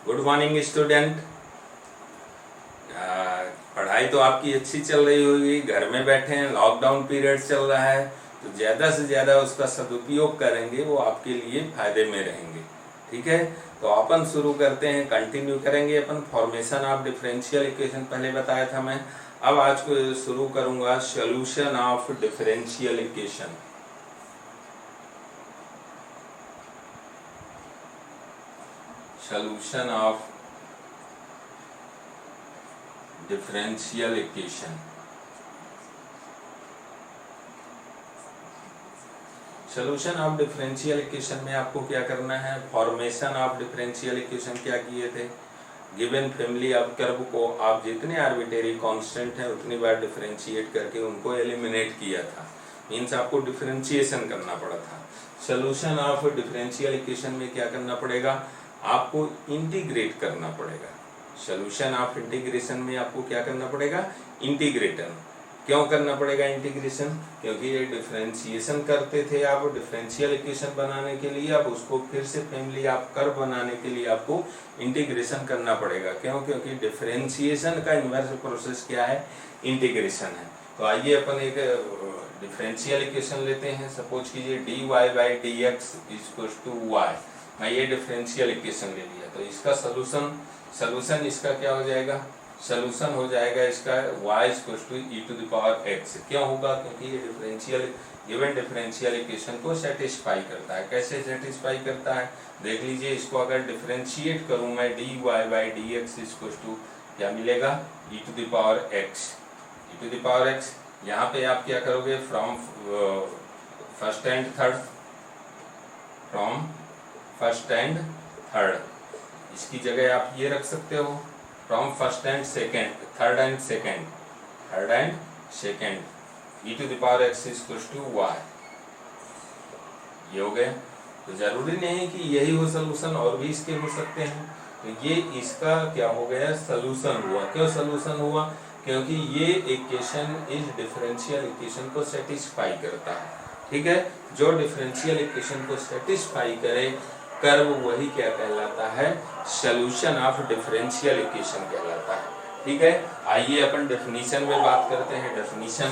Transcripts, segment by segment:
Good morning student. पढ़ाई तो आपकी अच्छी चल रही होगी, घर में बैठे हैं, लॉकडाउन पीरियड चल रहा है, तो ज़्यादा से ज़्यादा उसका सदुपयोग करेंगे, वो आपके लिए फायदे में रहेंगे। ठीक है, तो अपन शुरू करते हैं, कंटिन्यू करेंगे अपन फॉर्मेशन ऑफ डिफरेंशियल इक्वेशन। पहले बताया था मैं, अब आज को शुरू करूंगा solution of differential equation. Solution of differential equation. Solution of differential equation में आपको क्या करना है, फॉर्मेशन ऑफ डिफरेंशियल इक्वेशन क्या किए थे, गिवन फैमिली ऑफ कर्व को आप जितने आर्बिट्रेरी कांस्टेंट हैं उतनी बार डिफरेंशिएट करके उनको एलिमिनेट किया था, मीन्स आपको डिफरेंशिएशन करना पड़ा था। सॉल्यूशन ऑफ डिफरेंशियल इक्वेशन में क्या करना पड़ेगा, आपको इंटीग्रेट करना पड़ेगा। सॉल्यूशन ऑफ इंटीग्रेशन में आपको क्या करना पड़ेगा, इंटीग्रेशन। क्यों करना पड़ेगा इंटीग्रेशन, क्योंकि ये डिफरेंशिएशन करते थे आप डिफरेंशियल इक्वेशन बनाने के लिए, अब उसको फिर से फैमिली ऑफ कर्व बनाने के लिए आपको इंटीग्रेशन करना पड़ेगा। क्यों, क्योंकि डिफरेंशिएशन का इन्वर्स प्रोसेस क्या है, इंटीग्रेशन है। तो आइए अपन एक डिफरेंशियल इक्वेशन लेते हैं। सपोज कीजिए dy by d x equals to y. मैं ये डिफरेंशियल इक्वेशन ले लिया, तो इसका सलूशन इसका क्या हो जाएगा, सॉल्यूशन हो जाएगा इसका y equals to e to the power x। क्यों होगा, क्योंकि ये डिफरेंशियल गिवन डिफरेंशियल इक्वेशन को सेटिस्फाई करता है। कैसे सेटिस्फाई करता है, देख लीजिए। इसको अगर डिफरेंशिएट करूं मैं, dy by d x equals to क्या मिलेगा, e to the power x। E to the power x, यहाँ पे आप क्या करोगे, from first and third, from first and third, इसकी जगह आप ये रख सकते हो from first and second, third and second, third and second, e to the power x equals to y. ये हो गया। तो जरूरी नहीं है कि यही हो सलूशन, और भी इसके हो सकते हैं। तो ये इसका क्या हो गया, सलूशन हुआ। क्यों सलूशन हुआ, क्योंकि ये इक्वेशन इस डिफरेंशियल इक्वेशन को सेटिस्फाई करता है। ठीक है, जो डिफरेंशियल इक्वेशन को सेटिस्फाई करे कर्व, वही क्या कहलाता है, सॉल्यूशन ऑफ डिफरेंशियल इक्वेशन कहलाता है। ठीक है, आइए अपन डेफिनेशन में बात करते हैं। डेफिनेशन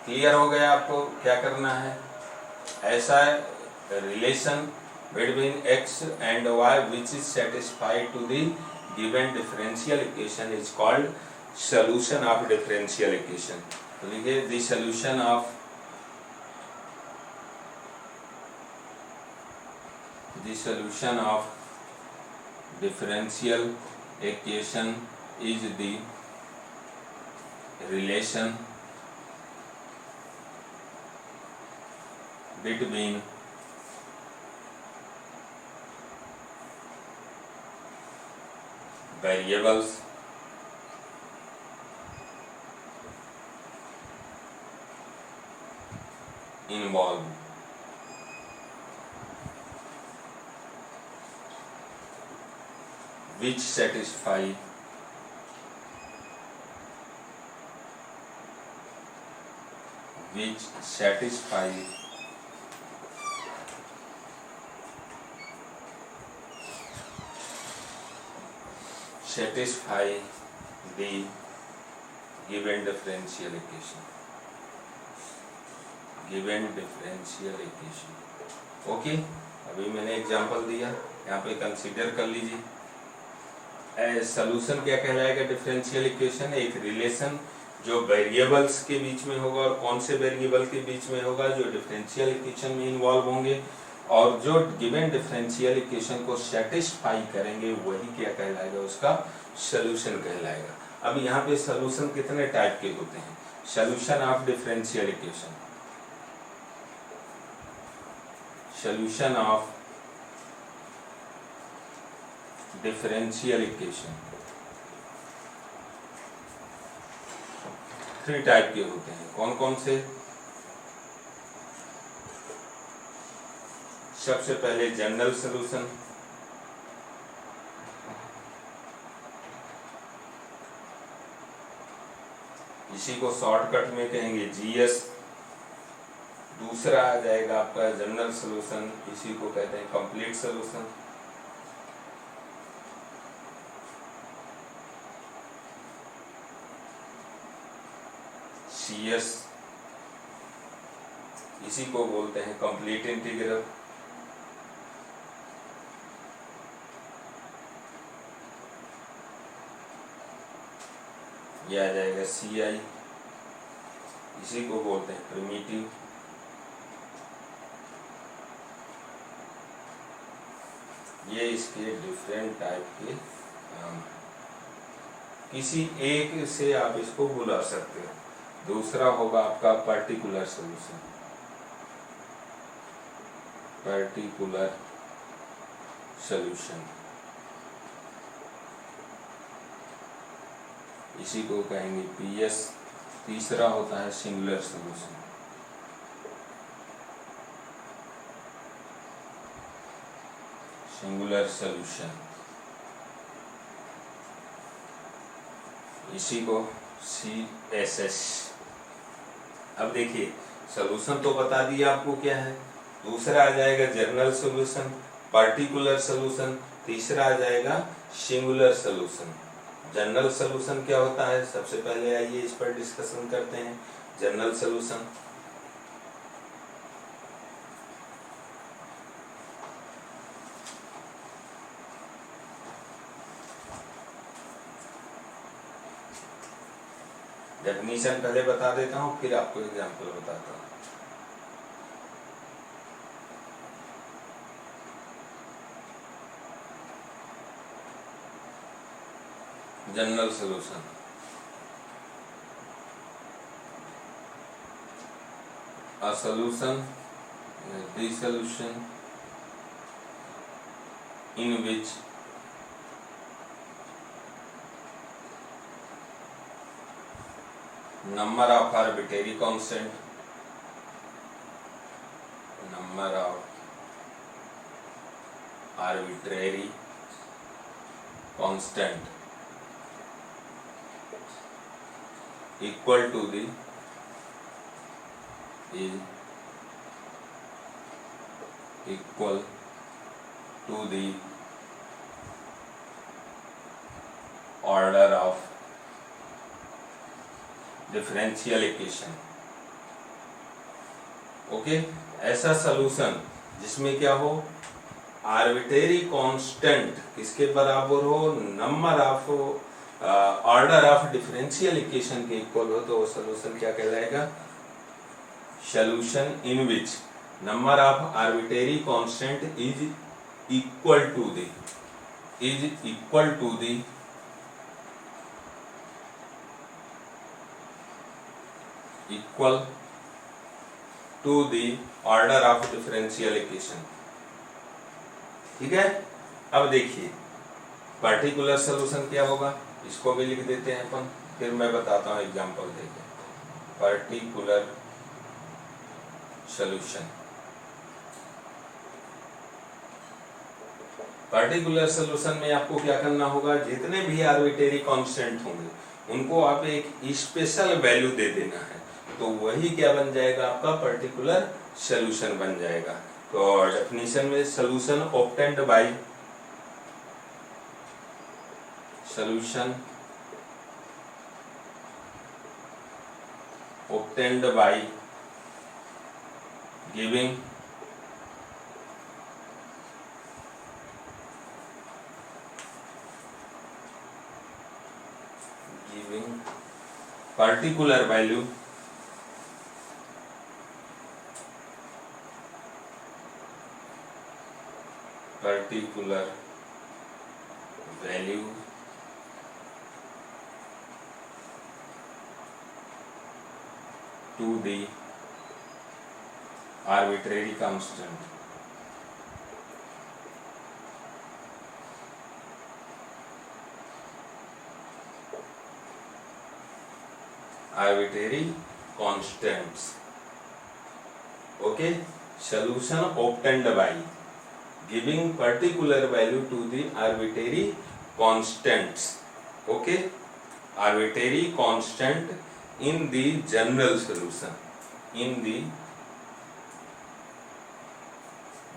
क्लियर हो गया आपको, क्या करना है, ऐसा relation between x and y which is satisfied to the given differential equation is called solution of differential equation। तो लिखिए the solution of differential equation is the relation between variables involved which satisfy the given differential equation। Okay, अभी मैंने example दिया, यहाँ पे consider कर लीजिए। Solution क्या कहलाएगा, डिफरेंशियल इक्वेशन एक रिलेशन जो वेरिएबल्स के बीच में होगा, और कौन से वेरिएबल के बीच में होगा, जो डिफरेंशियल इक्वेशन में इन्वॉल्व होंगे, और जो गिवन डिफरेंशियल इक्वेशन को सेटिस्फाई करेंगे, वही क्या कहलाएगा, उसका सॉल्यूशन कहलाएगा। अब यहाँ पे सॉल्यूशन कितने टाइप के होते हैं, solution of differential equation, solution of differential equation 3 type के होते हैं। कौन कौन से, सबसे पहले जनरल सॉल्यूशन, इसी को शॉर्टकट में कहेंगे जीएस। दूसरा आ जाएगा आपका जनरल सॉल्यूशन, इसी को कहते हैं कंप्लीट सॉल्यूशन। CS, इसी को बोलते हैं कंप्लीट इंटीग्रल। ये आ जाएगा CI, इसी को बोलते हैं प्रिमिटिव। ये इसके डिफरेंट टाइप के किसी एक से आप इसको बुला सकते हो। दूसरा होगा आपका पर्टिकुलर सॉल्यूशन, पर्टिकुलर सॉल्यूशन, इसी को कहेंगे PS। तीसरा होता है सिंगुलर सॉल्यूशन, सिंगुलर सॉल्यूशन, इसी को CSS। अब देखिए सॉल्यूशन तो बता दिया आपको क्या है। दूसरा आ जाएगा जनरल सॉल्यूशन, पार्टिकुलर सॉल्यूशन, तीसरा आ जाएगा सिंगुलर सॉल्यूशन। जनरल सॉल्यूशन क्या होता है, सबसे पहले आइए इस पर डिस्कशन करते हैं। जनरल सॉल्यूशन डेफिनीशन पहले बता देता हूँ, फिर आपको एग्जांपल बताता हूँ। General solution, a solution, the solution in which number of arbitrary constant, number of arbitrary constant equal to the is equal to the order of differential equation. Okay, ऐसा solution जिसमें क्या हो, आर्बिट्रेरी कांस्टेंट किसके बराबर हो, number of order of differential equation के equal हो, तो वो सॉल्यूशन क्या कहलाएगा, solution in which number of arbitrary constant is equal to the equal to the order of differential equation। ठीक है। अब देखिए पर्टिकुलर सॉल्यूशन क्या होगा, इसको भी लिख देते हैं अपन, फिर मैं बताता हूँ एग्जांपल देके। पर्टिकुलर सॉल्यूशन, पर्टिकुलर सॉल्यूशन में आपको क्या करना होगा, जितने भी आर्बिट्रेरी कांस्टेंट होंगे उनको आप एक स्पेशल वैल्यू दे देना है, तो वही क्या बन जाएगा, आपका पर्टिकुलर सॉल्यूशन बन जाएगा। तो डेफिनेशन में solution obtained by giving particular value to the arbitrary constant, arbitrary constants। okay, solution obtained by giving particular value to the arbitrary constants। okay, arbitrary constant in the general solution, in the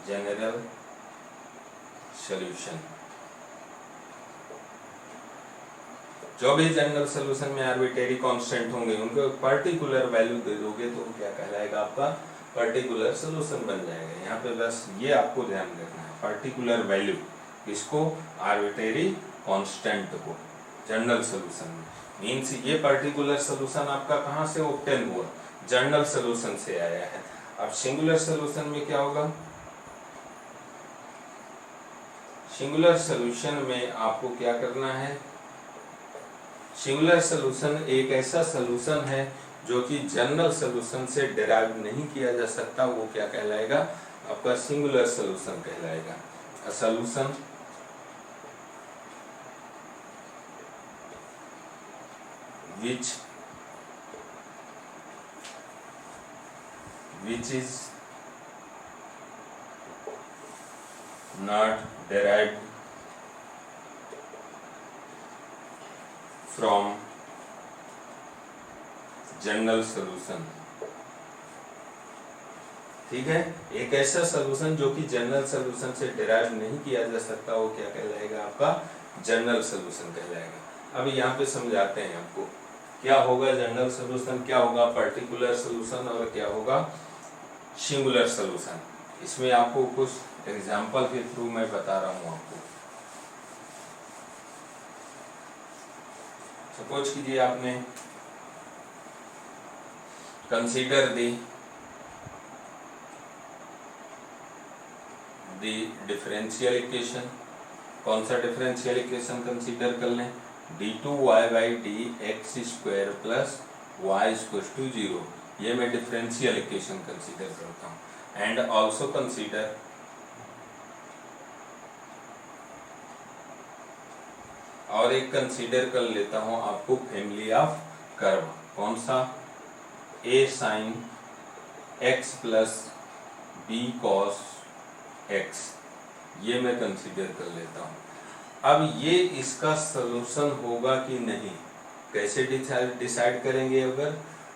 general solution. जो भी general solution में arbitrary constant होंगे उनको particular value दे दोगे तो क्या कहलाएगा, आपका पर्टिकुलर सॉल्यूशन बन जाएगा। यहाँ पे बस ये आपको ध्यान रखना है, पर्टिकुलर वैल्यू इसको, आर्बिट्रेरी कांस्टेंट को जनरल सॉल्यूशन में। मीन्स ये पर्टिकुलर सॉल्यूशन आपका कहाँ से ऑब्टेन हुआ, जनरल सॉल्यूशन से आया है। अब सिंगुलर सॉल्यूशन में क्या होगा, सिंगुलर सॉल्यूशन में आपको क्या करना है, सिंगुलर सॉल्यूशन एक ऐसा सॉल्यूशन है जो कि जनरल सॉल्यूशन से डिराइव नहीं किया जा सकता, वो क्या कहलाएगा, आपका सिंगुलर सॉल्यूशन कहलाएगा। A solution which is not derived from general solution. ठीक है, एक ऐसा सॉल्यूशन जो कि जनरल सॉल्यूशन से डिराइव नहीं किया जा सकता, वो क्या कहलाएगा, आपका जनरल सॉल्यूशन कहलाएगा। अब यहाँ पे समझाते हैं आपको क्या होगा जनरल सॉल्यूशन, क्या होगा पर्टिकुलर सॉल्यूशन और क्या होगा सिंगुलर सॉल्यूशन। इसमें आपको कुछ एग्जांपल के थ्रू मैं बता रहा हूँ आपको। सपोज कीजिए आपने कंसीडर दी डिफरेंशियल इक्वेशन। कौन सा डिफरेंशियल इक्वेशन कंसीडर कर लें, d2y/dx² plus y equals to 0। ये मैं डिफरेंशियल इक्वेशन कंसीडर करता हूँ। एंड ऑल्सो कंसीडर और एक कंसीडर कर लेता हूँ आपको फैमिली ऑफ कर्व। कौन सा, a sin x plus b cos x, ये मैं कंसीडर कर लेता हूँ। अब ये इसका सलूशन होगा कि नहीं, कैसे डिसाइड करेंगे,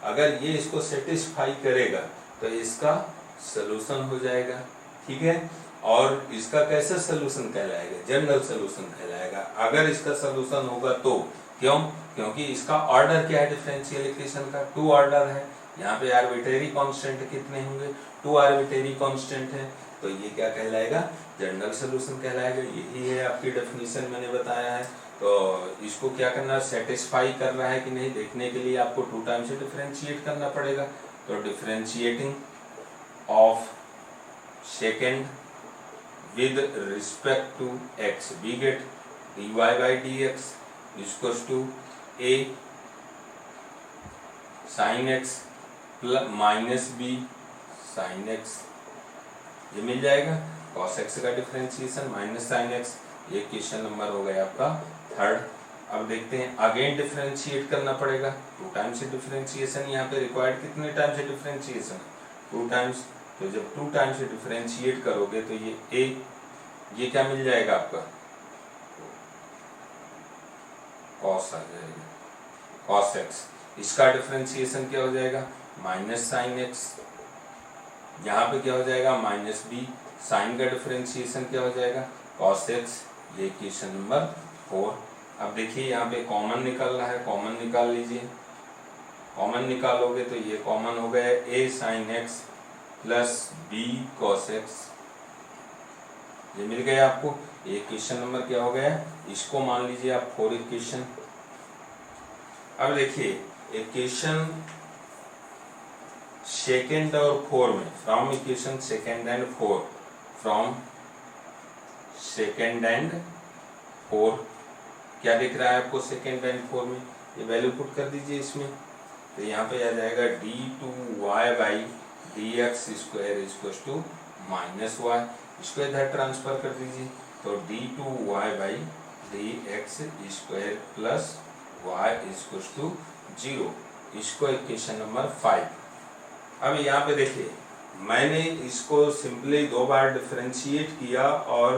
अगर ये इसको सेटिस्फाई करेगा तो इसका सलूशन हो जाएगा। ठीक है, और इसका कैसे सलूशन कहलाएगा, जनरल सलूशन कहलाएगा। अगर इसका सलूशन होगा तो क्यों, क्योंकि इसका ऑर्डर क्या है डिफरेंशियल इक्वेशन का, 2 ऑर्डर है। यहाँ पे आर्बिट्रेरी कांस्टेंट कितने होंगे, 2 आर्बिट्रेरी कांस्टेंट है, तो ये क्या कहलाएगा, जनरल सॉल्यूशन कहलाएगा। यही है आपकी डेफिनेशन मैंने बताया है। तो इसको क्या करना, सेटिस्फाई कर रहा है कि नहीं देखने के लिए आपको 2 टाइम से डिफरेंशिएट करना पड़ेगा। तो differentiating of second with respect to x, we get dy/dx equals to a sin x plus minus b sin x, ये मिल जाएगा। cos x का डिफरेंशिएशन माइनस sin x, ये क्वेश्चन नंबर हो गया आपका 3rd। अब देखते हैं, अगेन डिफरेंशिएट करना पड़ेगा, 2 टाइम से डिफरेंशिएशन यहाँ पे रिक्वायर्ड, कितने टाइम से डिफरेंशिएशन, 2 टाइम्स। तो जब 2 टाइम से डिफरेंशिएट करोगे तो ये a, ये क्या मिल जाएगा आपका, cos आ जाएगा, cos x। इसका डिफरेंशिएशन क्या हो जाएगा, माइनस sin x, यहाँ पे क्या हो जाएगा माइनस b, साइन का डिफरेंशिएशन क्या हो जाएगा cos x, ये इक्वेशन नंबर 4। अब देखिए यहाँ पे कॉमन निकल रहा है, कॉमन निकाल लीजिए। कॉमन निकालोगे तो ये कॉमन हो गया a sin x plus b cos x, ये मिल गया आपको। ये इक्वेशन नंबर क्या हो गया, इसको मान लीजिए आप 4 इक्वेशन। अब देखिए इक्वेशन सेकेंड और 4 में, from equation second and 4, from second and 4 क्या दिख रहा है आपको सेकेंड एंड 4 में, ये वैल्यू पुट कर दीजिए इसमें। तो यहाँ पे आ जाएगा d2y/dx² equals to minus y, इसको इधर ट्रांसफर कर दीजिए। तो d2y/dx² plus y equals to 0, इसको इक्वेशन नंबर 5। अब यहाँ पे देखिए मैंने इसको सिंपली 2 बार डिफरेंशिएट किया और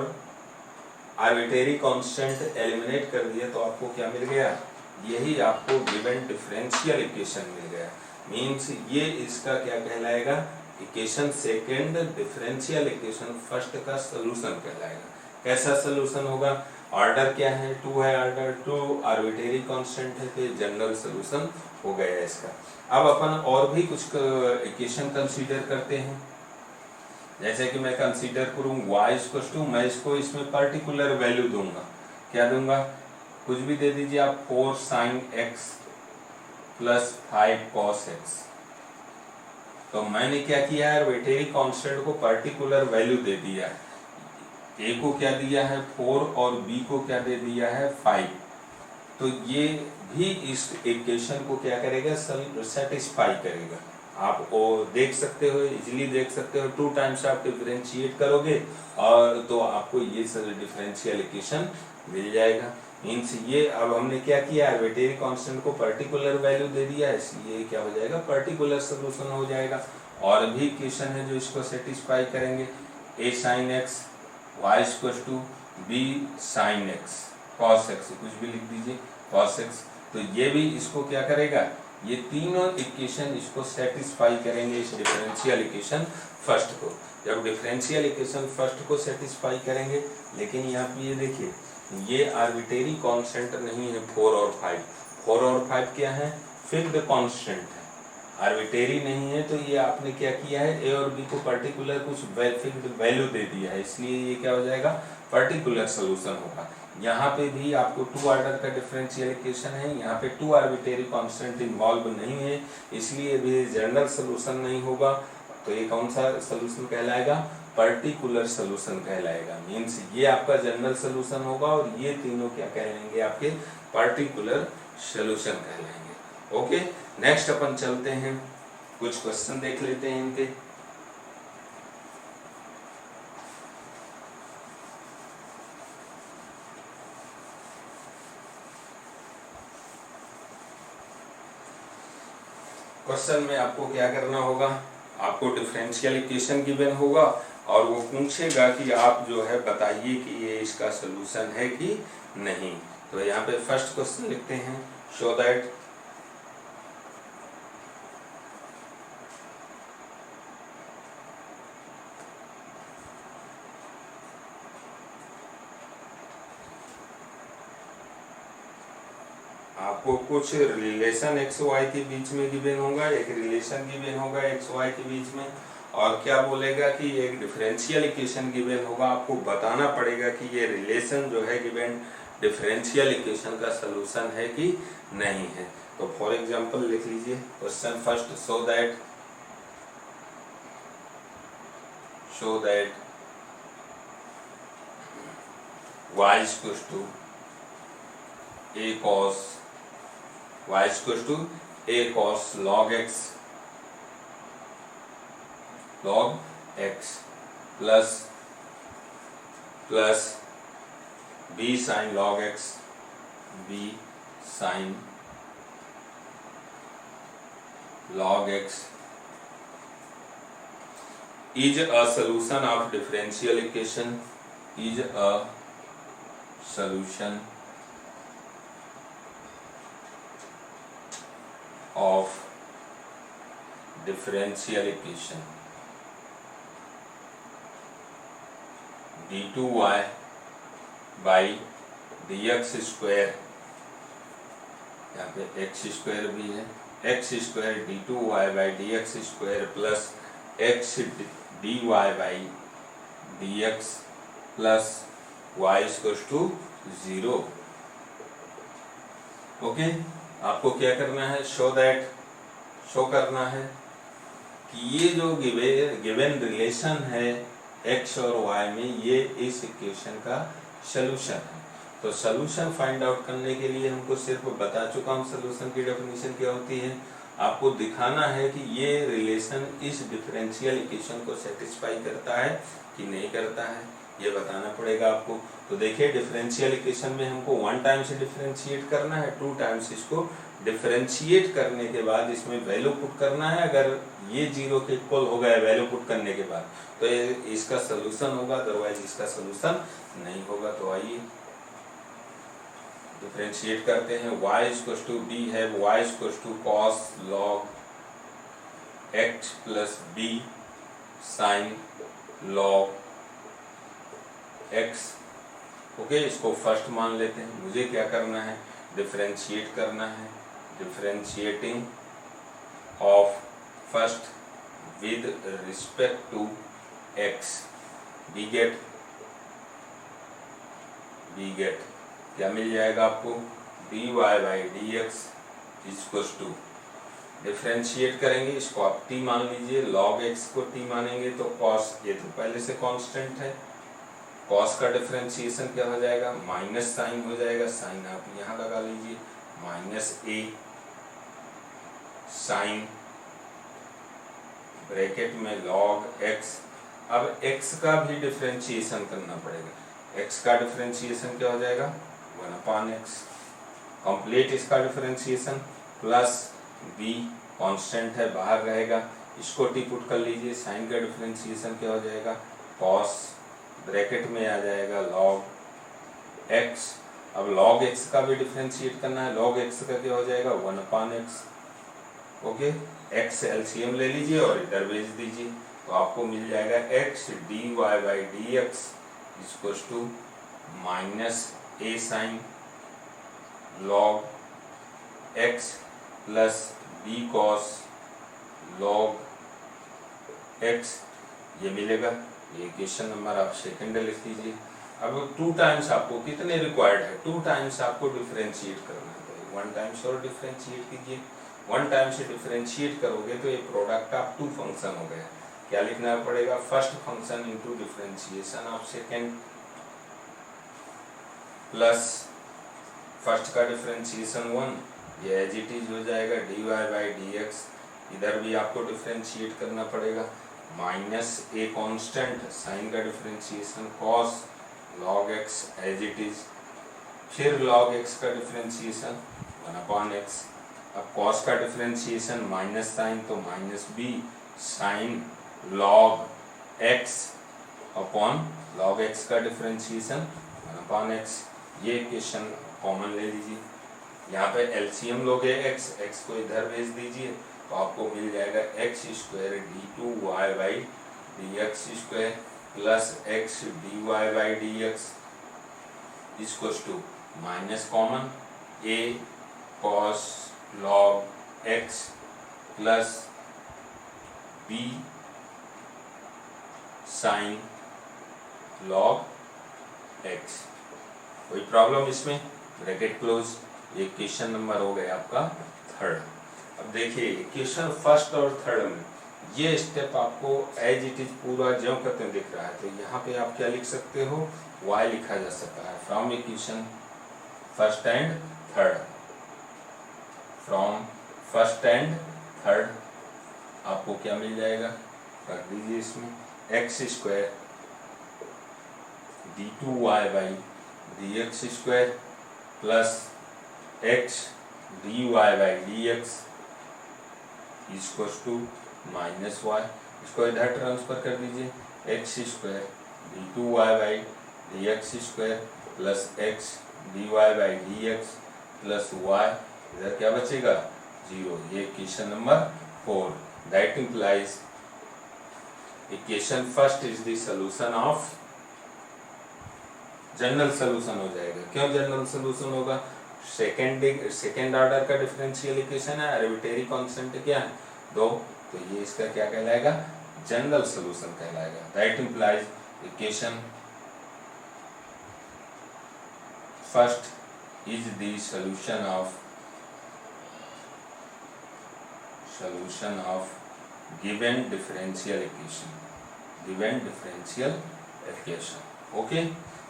आर्बिट्रेरी कांस्टेंट एलिमिनेट कर दिया, तो आपको क्या मिल गया, यही आपको गिवन डिफरेंशियल इक्वेशन मिल गया। मींस ये इसका क्या कहलाएगा, equation second differential equation first का सोल्यूशन कहलाएगा। कैसा सोल्यूशन होगा? ऑर्डर क्या है? 2 है ऑर्डर, 2 आर्बिट्रेरी कांस्टेंट है, तो जनरल सोल्यूशन हो गया इसका। अब अपन और भी कुछ इक्वेशन कंसीडर करते हैं। जैसे कि मैं कंसीडर करूं y, मैं इसको इसमें पर्टिकुलर वैल्यू दूंगा। क्या दूंगा? कुछ भी दे दीजिए आप, 4 sin x plus 5 cos x। तो मैंने क्या किया है, आर्बिट्रेरी कांस्टेंट को पर्टिकुलर वैल्यू दे दिया है। a को क्या दिया है 4 और b को क्या दे दिया है 5। तो ये भी इस इक्वेशन को क्या करेगा, सेटिस्फाई करेगा। आप वो देख सकते हो, इजीली देख सकते हो। 2 टाइम्स आप डिफरेंशिएट करोगे और तो आपको ये डिफरेंशियल इक्वेशन मिल जाएगा। मीन्स ये अब हमने क्या किया, आर्बिट्रेरी कांस्टेंट को पर्टिकुलर वैल्यू दे दिया है, इसलिए क्या हो जाएगा, पर्टिकुलर सोल्यूशन हो जाएगा। और भी इक्वेशन है जो इसको सेटिस्फाई करेंगे। a sin x, y b sin x cos x, कुछ भी लिख दीजिए cos x। तो ये भी इसको क्या करेगा, ये तीनों इक्वेशन इसको सेटिस्फाई करेंगे, इस डिफरेंशियल इक्वेशन फर्स्ट को। जब डिफरेंशियल इक्वेशन फर्स्ट को सेटिस्फाई करेंगे, लेकिन यहाँ पे ये देखिए, ये आर्बिट्रेरी कांस्टेंट नहीं है 4 और 5। 4 और 5 क्या है, फिक्स्ड कांस्टेंट है, आर्बिट्रेरी नहीं है। तो ये आपने क्या किया है, ए और बी को पर्टिकुलर कुछ फिक्स्ड वैल्यू दे दिया है, इसलिए ये क्या हो जाएगा, पर्टिकुलर सोल्यूशन होगा। यहाँ पे भी आपको 2 ऑर्डर का डिफरेंशियल इक्वेशन है, यहाँ पे 2 आर्बिट्रेरी कांस्टेंट इन्वॉल्व नहीं है, इसलिए भी जनरल सोल्यूशन नहीं होगा। तो ये कौन सा सोल्यूशन कहलाएगा, पर्टिकुलर सोल्यूशन कहलाएगा। मीन्स ये आपका जनरल सोल्यूशन होगा और ये तीनों क्या कहलाएंगे, आपके पर्टिकुलर सोल्यूशन कहलाएंगे। ओके, नेक्स्ट अपन चलते हैं, कुछ क्वेश्चन देख लेते हैं इनके। क्वेश्चन में आपको क्या करना होगा, आपको डिफरेंशियल इक्वेशन गिवन होगा और वो पूछेगा कि आप जो है बताइए कि ये इसका सोल्यूशन है कि नहीं। तो यहाँ पे फर्स्ट क्वेश्चन लिखते हैं, शो दैट आपको कुछ रिलेशन एक्स वाई के बीच में गिवन होगा, एक रिलेशन गिवन होगा एक्स वाई के बीच में, और क्या बोलेगा कि एक डिफरेंशियल इक्वेशन गिवन होगा। आपको बताना पड़ेगा कि ये रिलेशन जो है गिवन डिफरेंशियल इक्वेशन का सोल्यूशन है कि नहीं है। तो फॉर एग्जांपल लिख लीजिए question first, show that y equals to a cos y equals to a cos log x plus b sin log x b sin log x is a solution of differential equation, is a solution of differential equation d2y by dx square, यहाँ पे x square भी है, x square d2y by dx square plus x dy by dx plus y equals to 0। Okay, आपको क्या करना है, show करना है कि ये जो गिवन रिलेशन है x और y में, ये इस इक्वेशन का सॉल्यूशन है। तो सॉल्यूशन फाइंड आउट करने के लिए हमको सिर्फ बता चुका हूँ सॉल्यूशन की डेफिनेशन क्या होती है। आपको दिखाना है कि ये रिलेशन इस डिफरेंशियल इक्वेशन को सेटिस्फाई करता है कि नहीं करता है, ये बताना पड़ेगा आपको। तो देखिए, डिफरेंशियल इक्वेशन में हमको 1 टाइम से डिफरेंशिएट करना है, 2 टाइम्स इसको डिफरेंशिएट करने के बाद इसमें वैल्यू पुट करना है। अगर ये 0 के इक्वल हो गया वैल्यू पुट करने के बाद, तो इसका सोल्यूशन होगा, अदरवाइज इसका सोल्यूशन नहीं होगा। तो आइए डिफरेंशिएट करते हैं। y इक्वल्स टू b है, y equals to cos log x plus b sine log x. Okay, इसको फर्स्ट मान लेते हैं। मुझे क्या करना है, डिफरेंशिएट करना है। Differentiating of first with respect to x, we get क्या मिल जाएगा आपको, dy by d x equals to, differentiate करेंगे, इसको आप t मान लीजिए, log x को t मानेंगे तो cos, ये तो पहले से कांस्टेंट है, cos का डिफरेंशिएशन क्या हो जाएगा, माइनस साइन हो जाएगा, साइन आप यहाँ लगा लीजिए, माइनस a साइन ब्रैकेट में log x। अब x का भी डिफरेंशिएशन करना पड़ेगा, x का डिफरेंशिएशन क्या हो जाएगा, 1/x कंप्लीट इसका डिफरेंशिएशन प्लस b कांस्टेंट है बाहर रहेगा, इसको टी पुट कर लीजिए, साइन का डिफरेंशिएशन क्या हो जाएगा, cos ब्रैकेट में आ जाएगा log x। अब log x का भी डिफरेंशिएट करना है, log x का क्या हो जाएगा, 1/x। ओके, x एलसीएम ले लीजिए और इधर भेज दीजिए, तो आपको मिल जाएगा x dy by d x equals to minus a sine log x plus b cos log x, ये मिलेगा। ये इक्वेशन नंबर आप सेकंड लिख लीजिए। अब 2 टाइम्स आपको कितने रिक्वायर्ड है, 2 टाइम्स आपको डिफरेंशिएट करना है, तो 1 टाइम्स और डिफरेंशिएट कीजिए। 1 टाइम से डिफरेंशिएट करोगे तो ये प्रोडक्ट ऑफ 2 फंक्शन हो गया। क्या लिखना पड़ेगा, first function into differentiation of second plus first का डिफरेंशिएशन 1, ये एज इट इज हो जाएगा dy बाई डी एक्स। इधर भी आपको डिफरेंशिएट करना पड़ेगा, माइनस ए कांस्टेंट, साइन का differentiation cos log x as it is, फिर log x का डिफरेंशिएशन 1/x। अब cos का डिफरेंशिएशन माइनस साइन तो minus b sine log x upon log x का डिफरेंशिएशन 1/x। ये इक्वेशन कॉमन ले लीजिए, यहाँ पे एलसीएम लोगे x को इधर भेज दीजिए तो आपको मिल जाएगा x square d2y by d x square plus x dy by d x equals to minus common a cos log x plus b sine log x। कोई प्रॉब्लम इसमें, ब्रैकेट क्लोज। ये क्वेश्चन नंबर हो गया आपका 3rd। अब देखिए question first और 3rd में ये स्टेप आपको एज इट इज पूरा ज्यों करते दिख रहा है, तो यहाँ पे आप क्या लिख सकते हो, y लिखा जा सकता है from equation first and third. From first and third आपको क्या मिल जाएगा, रख दीजिए इसमें x square d2y by d x square plus x dy by d x equals to minus y. इसको इधर ट्रांसफर कर दीजिए, x square d2y by d x square plus x dy by d x plus y, इधर क्या बचेगा 0। ये equation number 4। That implies equation first is the solution of, general solution हो जाएगा। क्यों जनरल सॉल्यूशन होगा, सेकेंड ऑर्डर का differential equation है, आर्बिट्रेरी कांस्टेंट क्या है 2, तो ये इसका क्या कहलाएगा, जनरल सॉल्यूशन कहलाएगा। That implies equation first is the solution of given differential equation. Okay,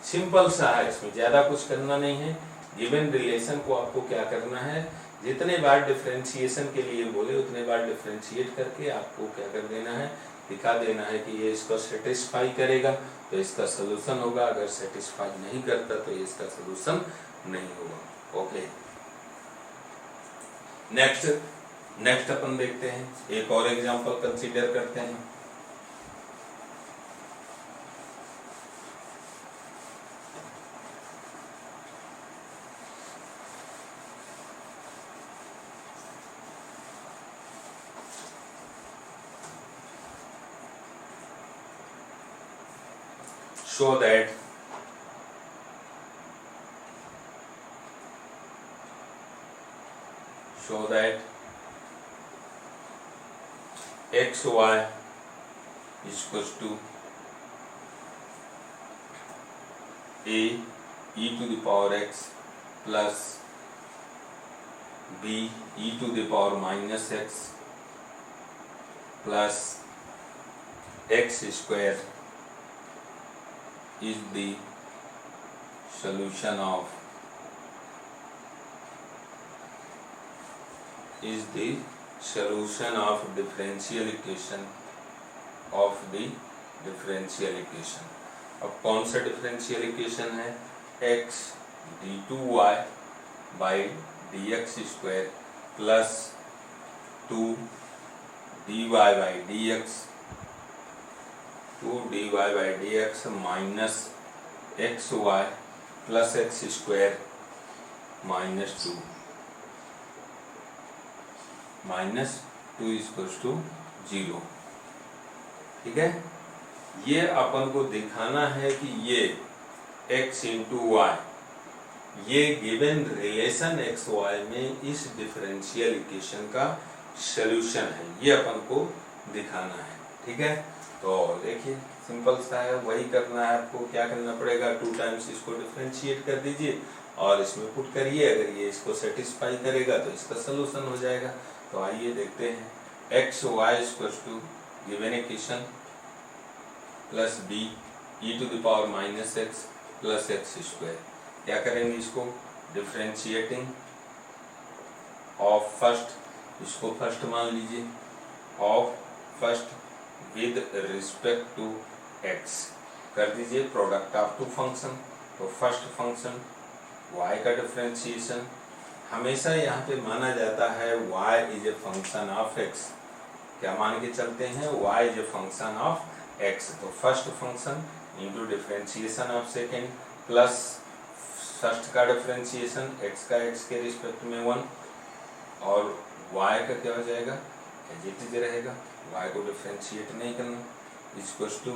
simple सा है, इसमें ज्यादा कुछ करना नहीं है। गिवन रिलेशन को आपको क्या करना है, जितने बार डिफरेंशिएशन के लिए बोले उतने बार डिफरेंशिएट करके आपको क्या कर देना है, दिखा देना है कि ये इसको सेटिस्फाई करेगा तो इसका सलूशन होगा, अगर सेटिस्फाई नहीं करता तो ये इसका सलूशन नहीं होगा। ओके, नेक्स्ट अपन देखते हैं, एक और एग्जांपल कंसीडर करते हैं। show that xy is equals to a e to the power x plus b e to the power minus x plus x square is the solution of differential equation of the differential equation। अब कौन सा differential equation है? x d2y by dx square plus 2 dy by dx minus xy plus x square minus 2 equals to 0। ठीक है, ये अपन को दिखाना है कि ये x इंटू वाई, ये गिवन रिलेशन एक्स वाई में इस डिफरेंशियल इक्वेशन का सॉल्यूशन है, ये अपन को दिखाना है। ठीक है, तो देखिए सिंपल सा है, वही करना है आपको। क्या करना पड़ेगा? 2 टाइम्स इसको डिफरेंशिएट कर दीजिए और इसमें पुट करिए। अगर ये इसको सेटिस्फाई करेगा तो इसका सॉल्यूशन हो जाएगा। तो आइए देखते हैं, x y equals to given equation plus b e to the power minus x plus x square. क्या करेंगे? इसको डिफरेंशिएटिंग ऑफ फर्स्ट, इसको फर्स्ट मान लीजिए, of first with respect to x कर दीजिए, प्रोडक्ट ऑफ 2 फंक्शन। तो फर्स्ट फंक्शन y का डिफरेंशिएशन हमेशा यहाँ पे माना जाता है y is a function of x। क्या मान के चलते हैं? y is a function of x। तो first function into differentiation of second plus first का डिफरेंशिएशन x का x के रिस्पेक्ट में 1 और y का क्या हो जाएगा? एज इट इज रहेगा, y को डिफरेंशिएट नहीं करना। इक्वल्स टू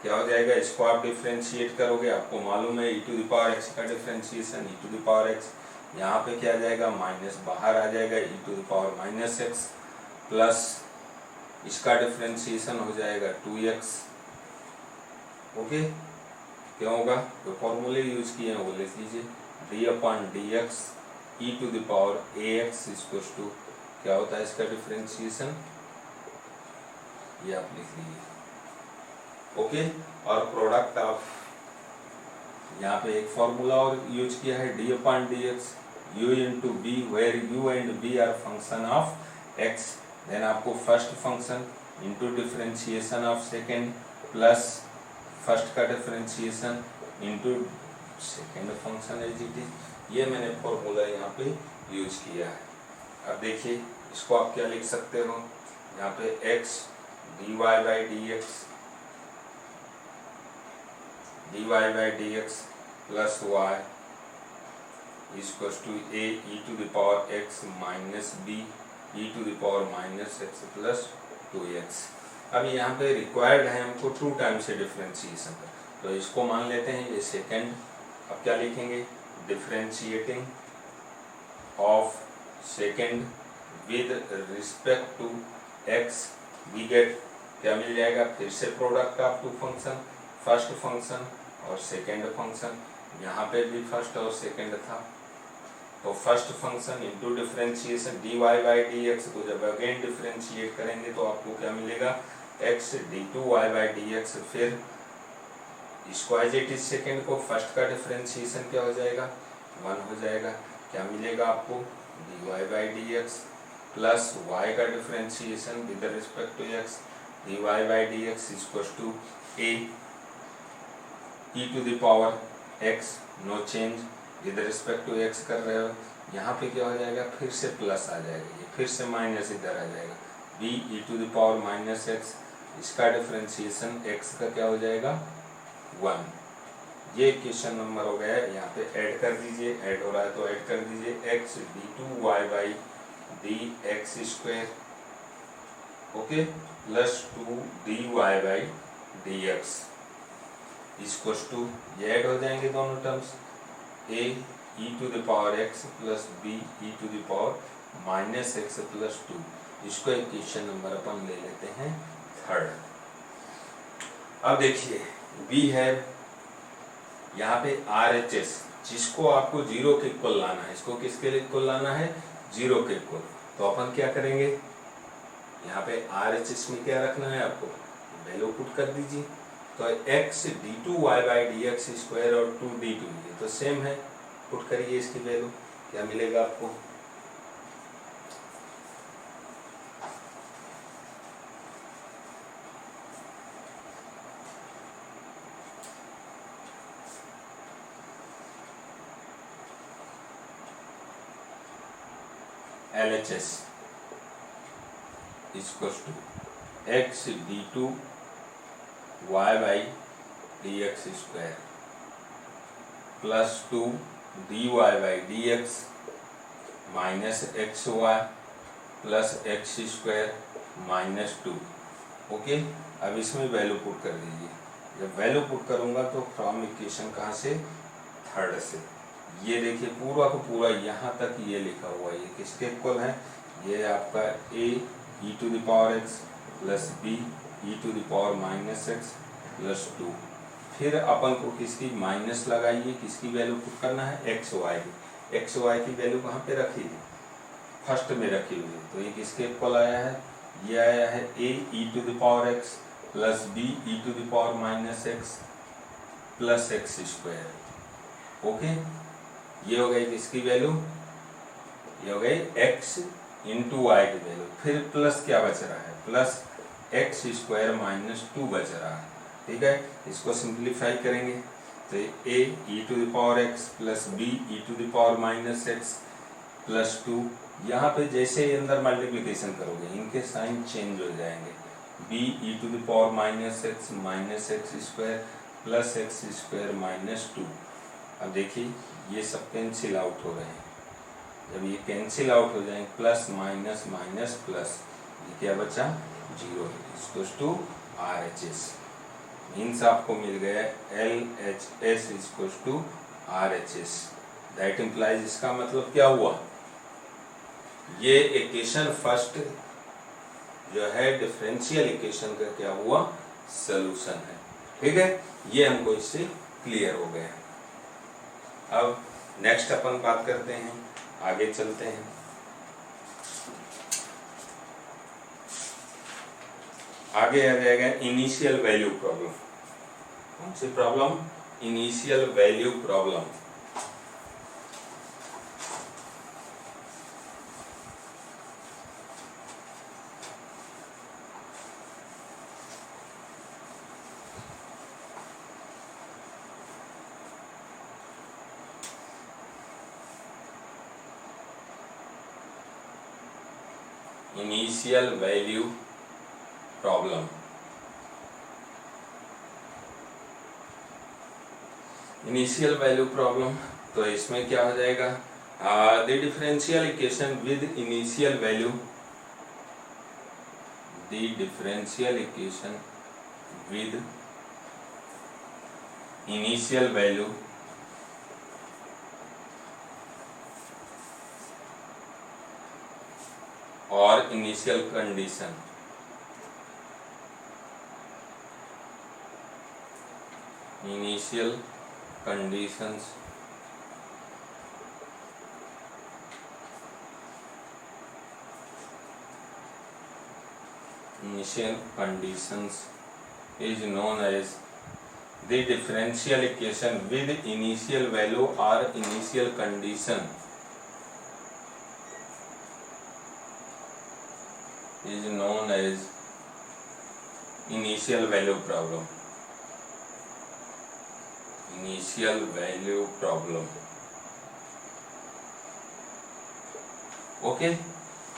क्या हो जाएगा? इसको आप डिफरेंशिएट करोगे, आपको मालूम है e to the power x का differentiation e to the power x, यहाँ पे क्या आ जाएगा? माइनस बाहर आ जाएगा, e to the power minus x plus इसका डिफरेंशिएशन हो जाएगा 2x। ओके, क्या होगा? तो फॉर्मूले यूज किए हैं वो लिख लीजिए, d upon dx e to the power ax equals to क्या होता है इसका डिफरेंशिएशन, ये आप लिख लीजिए। ओके, और प्रोडक्ट ऑफ, यहाँ पे एक फॉर्मूला और यूज किया है, d upon dx u into b, where u and b are function of x। Then आपको first function into differentiation of second plus first का differentiation into second function as it is. ये मैंने formula यहाँ पे use किया है। अब देखिए इसको आप क्या लिख सकते हो, यहाँ पे x dy by dx plus y equals to a e to the power x minus b e to the power minus x plus 2x। अब यहाँ पे रिक्वायर्ड है हमको 2 टाइम्स से डिफरेंशिएशन, तो इसको मान लेते हैं ये सेकेंड। अब क्या लिखेंगे? Differentiating of second with respect to x, we get क्या मिल जाएगा? फिर से product of 2 function, first function और सेकेंड फंक्शन। यहाँ पे भी फर्स्ट और सेकेंड था, तो first function into differentiation dy by dx को जब अगेन डिफरेंशिएट करेंगे तो आपको क्या मिलेगा? x d2y by dx। फिर इसको एज इट इज सेकेंड को फर्स्ट का डिफरेंशिएशन क्या हो जाएगा? 1 हो जाएगा। क्या मिलेगा आपको? dy by dx plus y का differentiation with respect to x, dy by dx equals to a e to the power x, no change, with respect to x कर रहे हो। यहाँ पे क्या हो जाएगा? फिर से प्लस आ जाएगा, ये फिर से माइनस इधर आ जाएगा, b e to the power minus x, इसका डिफरेंशिएशन x का क्या हो जाएगा? 1। ये क्वेश्चन नंबर हो गया है। यहाँ पे ऐड कर दीजिए, ऐड हो रहा है तो ऐड कर दीजिए, x d2y by dx square, okay, plus 2 dy by dx equals to, ये ऐड हो जाएंगे दोनों terms, a e to the power x plus b e to the power minus x plus 2। इसको इक्वेशन नंबर अपन ले लेते हैं third. अब देखिए बी है यहाँ पे आर एच एस, जिसको आपको जीरो के इक्वल लाना है। इसको किसके इक्वल लाना है? जीरो के इक्वल। तो अपन क्या करेंगे, यहाँ पे आर एच एस में क्या रखना है आपको, वैल्यू पुट कर दीजिए। तो x d two y by d x square और 2d2 ये तो सेम है, पुट करिए इसकी वैल्यू, क्या मिलेगा आपको, LHS equals to x d two y by d x square plus 2 d y by d x minus x y plus x square minus 2। Okay, अब इसमें वैल्यू पुट कर दीजिए। जब वैल्यू पुट करूंगा तो फ्रॉम इक्वेशन कहाँ से, third से। ये देखिए पूरा को पूरा यहाँ तक ये लिखा हुआ है, ये किसके इक्वल है, ये आपका a e to the power x plus b e to the power minus x plus 2। फिर अपन को किसकी माइनस लगाइए, किसकी वैल्यू पुट करना है, एक्स वाई की। एक्स वाई की वैल्यू कहाँ पे रखी है, फर्स्ट में रखी हुई है। तो ये किसके इक्वल आया है, ये आया है a e to the power x plus b e to the power minus x plus x square. Okay, ये हो गई किसकी वैल्यू, ये हो गई x इंटू वाई की वैल्यू। फिर प्लस क्या बच रहा है, प्लस एक्स स्क्वायर माइनस 2 बच रहा है। ठीक है, इसको सिंप्लीफाई करेंगे तो a e to the power x plus b e to the power minus x plus 2। यहाँ पे जैसे ही अंदर मल्टीप्लीकेशन करोगे इनके साइन चेंज हो जाएंगे, b e to the power minus x square plus x square minus 2। अब देखिए ये सब कैंसिल आउट हो रहे हैं। जब ये कैंसिल आउट हो जाएंगे प्लस माइनस माइनस प्लस, ये क्या बचा, zero. Equals to R H S, means आपको मिल गया L H S equals to R H S. That implies, इसका मतलब क्या हुआ, ये इक्वेशन फर्स्ट जो है डिफरेंशियल इक्वेशन का क्या हुआ, सॉल्यूशन है। ठीक है, ये हमको इससे क्लियर हो गया। अब नेक्स्ट अपन बात करते हैं, आगे चलते हैं। आगे आ जाएगा इनिशियल वैल्यू प्रॉब्लम। कौन सी problem, initial value problem. Initial value problem. Initial value problem, तो इसमें क्या हो जाएगा, the differential equation with initial value, the differential equation with initial value और initial condition, initial conditions initial conditions is known as the differential equation with initial value or initial condition is known as initial value problem. Initial value problem. Okay,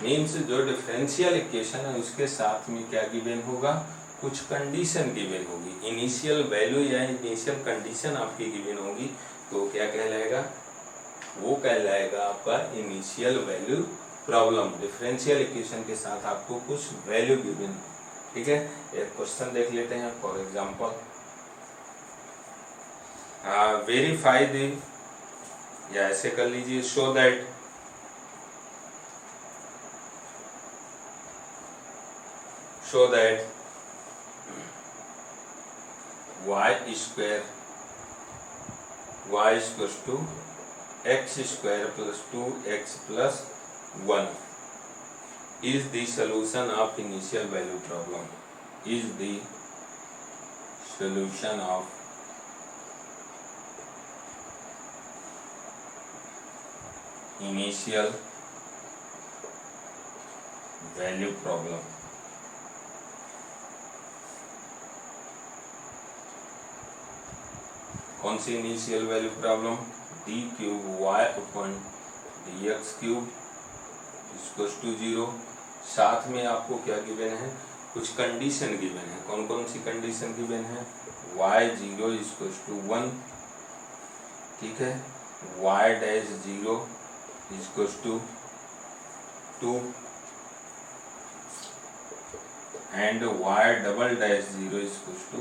means जो differential equation है उसके साथ में क्या given होगा, कुछ condition given होगी। Initial value या इनिशियल कंडीशन आपकी गिवन होगी, तो क्या कहलाएगा, वो कहलाएगा आपका initial value problem. Differential equation के साथ आपको कुछ वैल्यू गिवन। ठीक है, एक क्वेश्चन देख लेते हैं। फॉर एग्जांपल वेरीफाई दी, या ऐसे कर लीजिए, show that y square y is equals to x square plus 2x plus 1 is the solution of initial value problem, is the solution of initial value problem. कौन सी initial value problem? D cube y upon d x cube equals to 0। साथ में आपको क्या given है? कुछ condition given है। कौन कौन सी कंडीशन गिवन है? y 0 इक्वल्स टू 1, ठीक है, y dash 0 equals to 2 and y double dash 0 equals to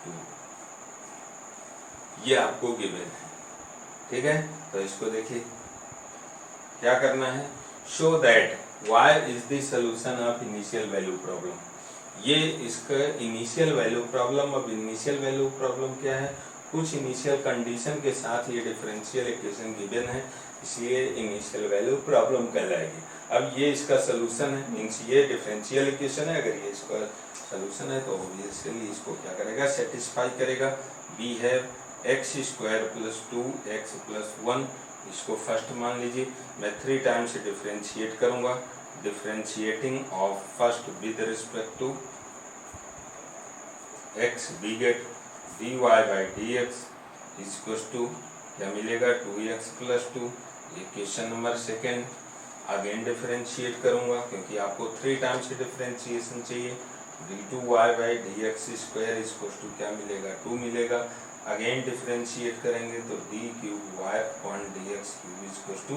2। ये आपको गिवन है, ठीक है। तो इसको देखिए क्या करना है, show that y is the solution of initial value problem. ये इसका इनिशियल वैल्यू प्रॉब्लम। अब इनिशियल वैल्यू प्रॉब्लम क्या है? कुछ इनिशियल कंडीशन के साथ ये डिफरेंशियल इक्वेशन गिवन है, इसलिए इनिशियल वैल्यू प्रॉब्लम कहलाएगी। अब ये इसका सॉल्यूशन है, मींस ये डिफरेंशियल इक्वेशन है। अगर ये इसका सॉल्यूशन है तो ऑब्वियसली इसको क्या करेगा? सेटिस्फाई करेगा। बी है x square plus 2x plus 1, इसको फर्स्ट मान लीजिए। मैं 3 टाइम्स डिफरेंशिएट करूंगा। Differentiating of first with respect to x, we get dy by dx equals to क्या मिलेगा? 2x plus 2। ये question number second. Again differentiate करूंगा क्योंकि आपको 3 टाइम्स डिफरेंशिएशन चाहिए। d2y by dx square equals to क्या मिलेगा? 2 मिलेगा। अगेन डिफरेंशिएट करेंगे तो d cube y upon d x cube equals to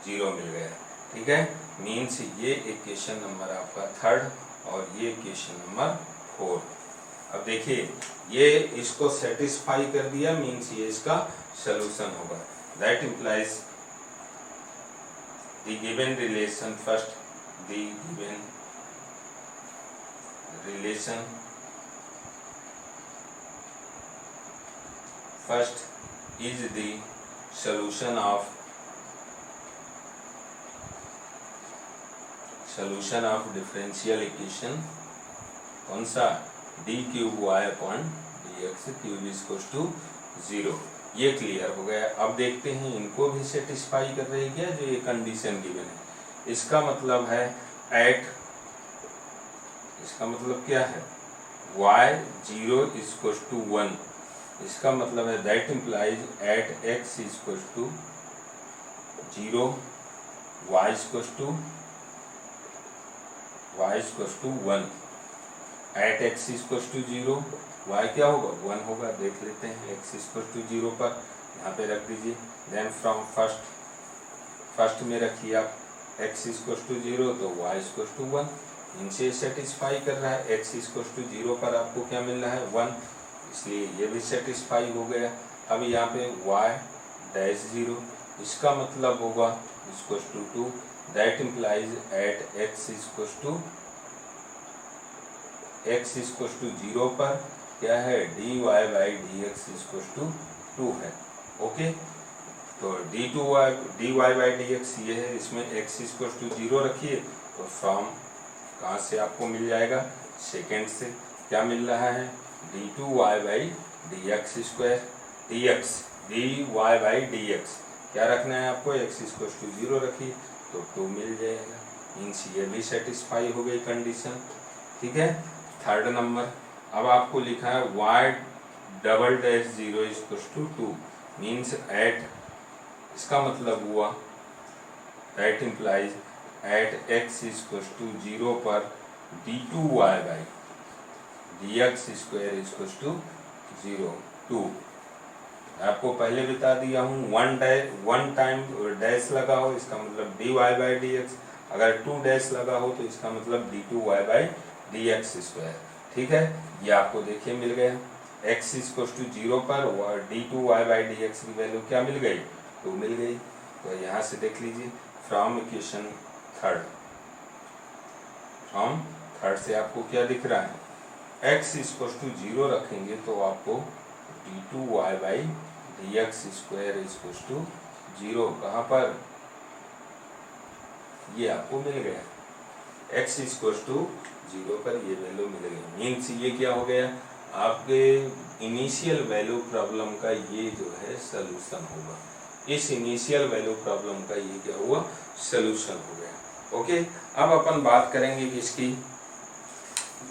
0 मिल गया, ठीक है। मीन्स ये इक्वेशन नंबर आपका 3rd और ये इक्वेशन नंबर 4। अब देखिए ये इसको सेटिस्फाई कर दिया, मीन्स ये इसका सॉल्यूशन होगा। That implies the given relation, first the given relation first is the solution of differential equation कौन सा? d cube y upon d x cube equals to 0। ये क्लियर हो गया। अब देखते हैं इनको भी सेटिस्फाई कर रही क्या जो ये कंडीशन गिवन है। इसका मतलब है इसका मतलब क्या है? y 0 equals to 1। इसका मतलब है that implies at x equals to 0 y equals to 1। At x equals to 0 y क्या होगा? 1 होगा। देख लेते हैं x इक्वल्स टू 0 पर यहाँ पे रख दीजिए। देन फ्रॉम फर्स्ट में रखिए आप x इक्वल्स टू 0 तो y इक्वल्स टू 1। इनसे सेटिस्फाई कर रहा है। x इक्वल्स टू 0 पर आपको क्या मिल रहा है? 1, इसलिए ये भी सेटिस्फाई हो गया। अब यहाँ पे y डैश 0, इसका मतलब होगा equals to 2। That implies at x equals to 0 पर क्या है? dy by dx equals to 2 है। ओके, तो dy बाई dx ये है, इसमें x इक्वल्स टू 0 रखिए तो फ्रॉम कहाँ से आपको मिल जाएगा? सेकेंड से। क्या मिल रहा है? d2y by dx square dy by dx क्या रखना है आपको? x इक्वल्स टू 0 रखिए तो 2 मिल जाएगा। मीन्स ये भी सेटिस्फाई हो गई कंडीशन, ठीक है। 3rd number. अब आपको लिखा है y double dash 0 equals to 2। Means at, इसका मतलब हुआ that implies at x equals to 0 पर d2y by dx square equals to 0 2। आपको पहले बता दिया हूँ 1 टाइम डैश लगा हो इसका मतलब dy बाई dx, अगर 2 डैश लगा हो तो इसका मतलब d2y बाई dx स्क्वायर, ठीक है। ये आपको देखिए मिल गया। x इक्वल टू 0 पर d2y/dx की वैल्यू क्या मिल गई, 2 मिल गई। तो यहाँ से देख लीजिए फ्रॉम इक्वेशन थर्ड से आपको क्या दिख रहा है, x इक्वल टू 0 रखेंगे तो आपको d2y/dx स्क्वायर इक्वल टू 0 कहाँ पर, ये आपको मिल गया, x इक्वल टू 0 पर ये वैल्यू मिल गई। मीन्स ये क्या हो गया, आपके इनिशियल वैल्यू प्रॉब्लम का ये जो है सलूशन होगा, इस इनिशियल वैल्यू प्रॉब्लम का ये क्या हुआ, सलूशन हो गया। ओके, अब अपन बात करेंगे कि इसकी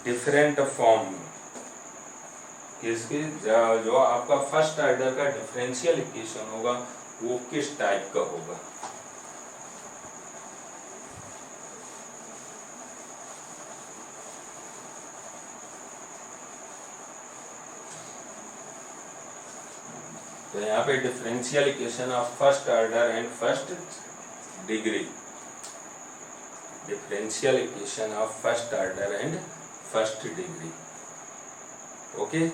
डिफरेंट फॉर्म, इसकी जो आपका फर्स्ट ऑर्डर का डिफरेंशियल इक्वेशन होगा वो किस टाइप का होगा। तो यहाँ पे differential equation of first order and first degree, differential equation of first order and first degree. Okay,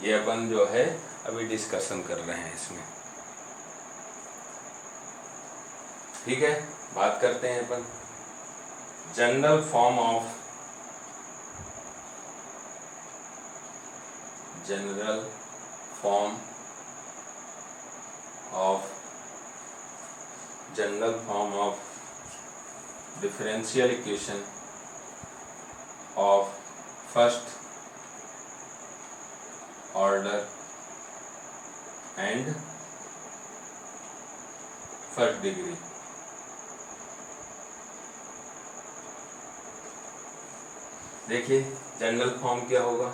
ये अपन जो है अभी डिस्कशन कर रहे हैं इसमें, ठीक है। बात करते हैं अपन general form of general form of differential equation of first order and first degree। देखिए जनरल फॉर्म क्या होगा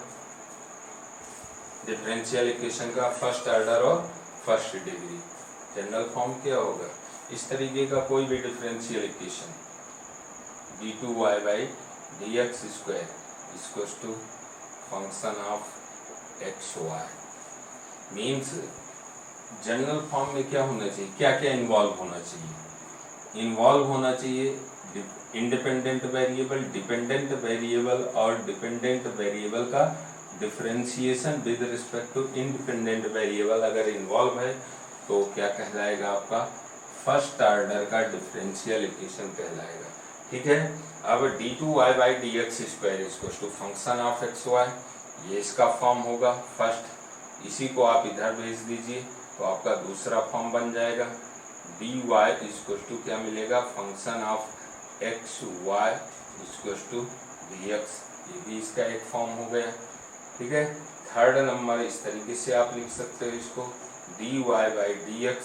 डिफरेंशियल इक्वेशन का फर्स्ट ऑर्डर और फर्स्ट डिग्री। जनरल फॉर्म क्या होगा, इस तरीके का कोई भी differential equation d2y/dx square equals to function of xy। मीन्स जनरल फॉर्म में क्या होना चाहिए, क्या क्या इन्वॉल्व होना चाहिए, इन्वॉल्व होना चाहिए इंडिपेंडेंट वेरिएबल, डिपेंडेंट वेरिएबल और डिपेंडेंट वेरिएबल का differentiation with respect to independent variable अगर इन्वॉल्व है तो क्या कहलाएगा, आपका फर्स्ट ऑर्डर का डिफरेंशियल इक्वेशन कहलाएगा। ठीक है, अब d2y/dx square equals to function of xy, ये इसका फॉर्म होगा फर्स्ट, इसी को आप इधर भेज दीजिए तो आपका दूसरा फॉर्म बन जाएगा dy इक्वल्स टू क्या मिलेगा, function of xy equals to dx, ये भी इसका एक फॉर्म हो गया। ठीक है, थर्ड नंबर इस तरीके से आप लिख सकते हो इसको dy/dx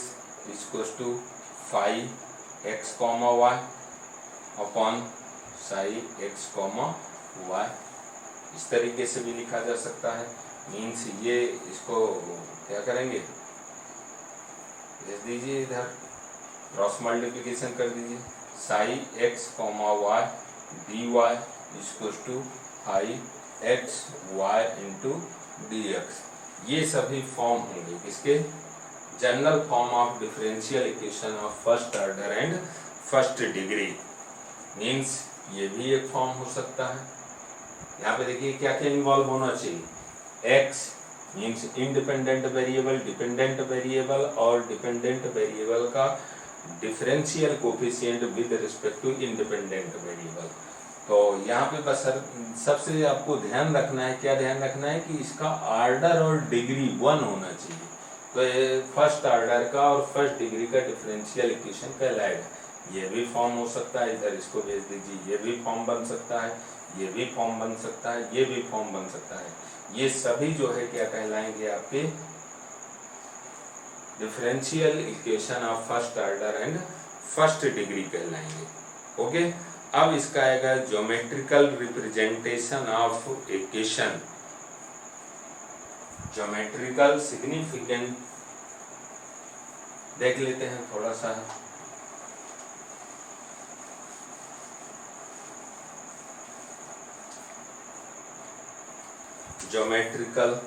equals to phi x, y upon psi x, y, इस तरीके से भी लिखा जा सकता है। मीन्स ये इसको क्या करेंगे, भेज दीजिए इधर, क्रॉस मल्टीप्लिकेशन कर दीजिए, psi x, y dy equals to phi x y into dx, ये सभी फॉर्म होंगे किसके, general form of differential equation of first order and first degree. Means ये भी एक फॉर्म हो सकता है। यहाँ पे देखिए क्या क्या इन्वॉल्व होना चाहिए, x means independent variable, dependent variable और डिपेंडेंट वेरिएबल का differential coefficient with respect to independent variable. तो यहाँ पे बस सबसे आपको ध्यान रखना है, क्या ध्यान रखना है कि इसका ऑर्डर और डिग्री 1 होना चाहिए। तो ये फर्स्ट ऑर्डर का और फर्स्ट डिग्री का डिफरेंशियल इक्वेशन कहलाएगा। ये भी फॉर्म हो सकता है, इधर इसको भेज दीजिए, ये भी फॉर्म बन सकता है, ये भी फॉर्म बन सकता है, ये भी फॉर्म बन सकता है। ये सभी जो है क्या कहलाएंगे, आपके differential equation of first order and first degree कहलाएंगे। ओके, अब इसका आएगा geometrical representation of equation, geometrical significant देख लेते हैं थोड़ा सा। Geometrical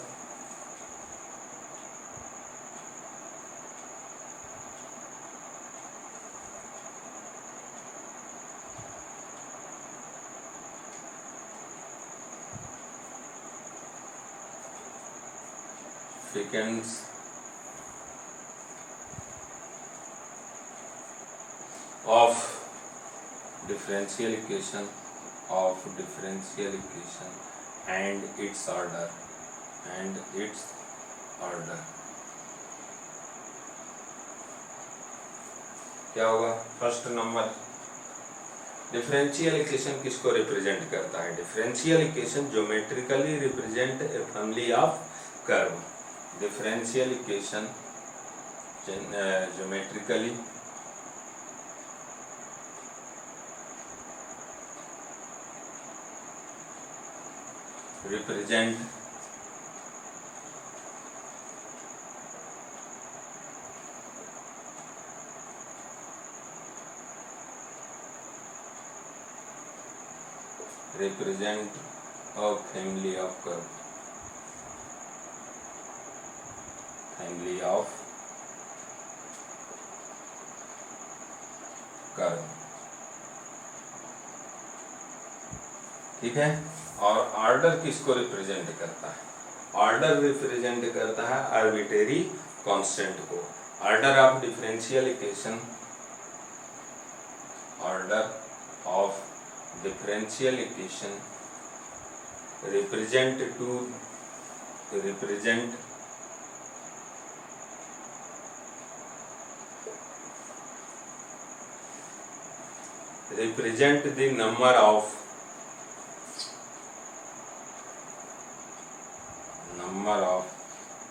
significance of differential equation and its order क्या होगा? फर्स्ट नंबर, डिफरेंशियल इक्वेशन किसको रिप्रेजेंट करता है? Differential equation geometrically represent a family of curve. Differential equation geometrically represent a family of curve, ठीक है। और ऑर्डर किसको रिप्रेजेंट करता है? ऑर्डर रिप्रेजेंट करता है आर्बिट्रेरी कांस्टेंट को। Order of differential equation, order of differential equation represent the number of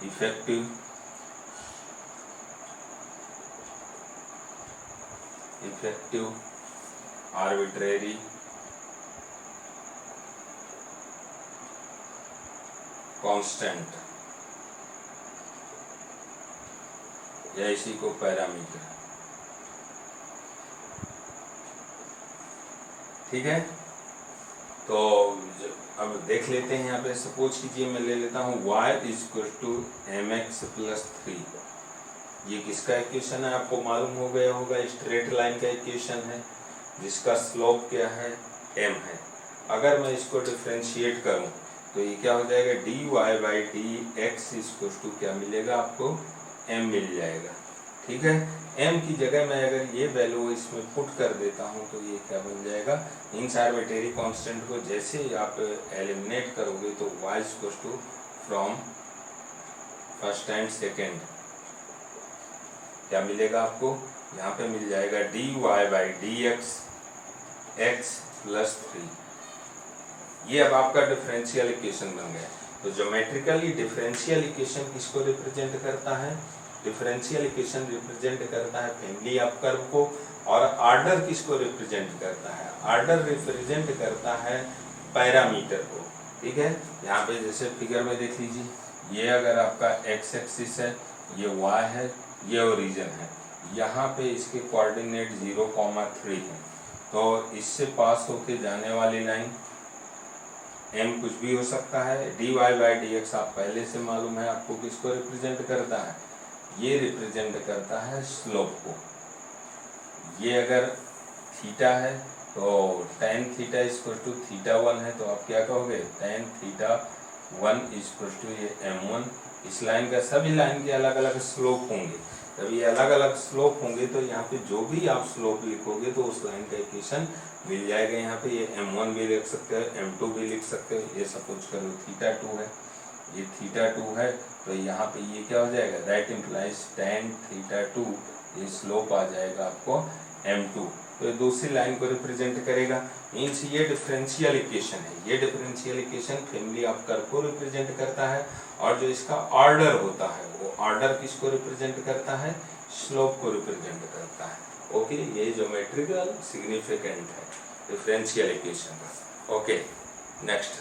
effective arbitrary constant, या इसी को पैरामीटर, ठीक है। तो अब देख लेते हैं यहाँ पे, सपोज कीजिए मैं ले लेता हूँ y = mx + 3। ये किसका इक्वेशन है? आपको मालूम हो गया होगा, स्ट्रेट लाइन का इक्वेशन है जिसका स्लोप क्या है? m है। अगर मैं इसको डिफरेंशिएट करूँ तो ये क्या हो जाएगा? dy/dx = क्या मिलेगा आपको? m मिल जाएगा, ठीक है। m की जगह मैं अगर ये वैल्यू इसमें पुट कर देता हूँ तो ये क्या बन जाएगा? इन आर्बिट्रेरी कांस्टेंट को जैसे ही आप एलिमिनेट करोगे तो y = from first and second क्या मिलेगा आपको? यहाँ पे मिल जाएगा dy/dx x + 3। ये अब आपका डिफरेंशियल इक्वेशन बन गया। तो ज्योमेट्रिकली डिफरेंशियल इक्वेशन किसको रिप्रेजेंट करता है? डिफरेंशियल इक्वेशन रिप्रेजेंट करता है फैमिली ऑफ कर्व को। और ऑर्डर किसको रिप्रेजेंट करता है? ऑर्डर रिप्रेजेंट करता है पैरामीटर को, ठीक है। यहाँ पे जैसे फिगर में देख लीजिए, ये अगर आपका x एक्सिस है, ये y है, ये ओरिजिन है। यहाँ पे इसके कोऑर्डिनेट 0,3 है। तो इससे पास होके जाने वाली लाइन m कुछ भी हो सकता है। dy/dx आप पहले से मालूम है आपको किसको रिप्रेजेंट करता है? ये रिप्रेजेंट करता है स्लोप को। ये अगर थीटा है तो tan थीटा = θ1 है, तो आप क्या कहोगे? tan θ1 = ये m1। इस लाइन का, सभी लाइन के अलग अलग स्लोप होंगे। जब ये अलग अलग स्लोप होंगे तो यहाँ पे जो भी आप स्लोप लिखोगे तो उस लाइन का इक्वेशन मिल जाएगा। यहाँ पे ये m1 भी लिख सकते हो, m2 भी लिख सकते हो। ये सपोज करो θ2 है, ये θ2 है, तो यहाँ पे ये क्या हो जाएगा? दैट इम्प्लाइज tan θ2, ये स्लोप आ जाएगा आपको m2। तो ये दूसरी लाइन को रिप्रेजेंट करेगा। मीन्स ये डिफरेंशियल इक्वेशन है। ये differential equation family of curve को रिप्रेजेंट करता है। और जो इसका ऑर्डर होता है वो ऑर्डर किसको रिप्रेजेंट करता है? स्लोप को रिप्रेजेंट करता है। ओके, ये ज्योमेट्रिकल सिग्निफिकेंट है डिफरेंशियल इक्वेशन का। Okay, next.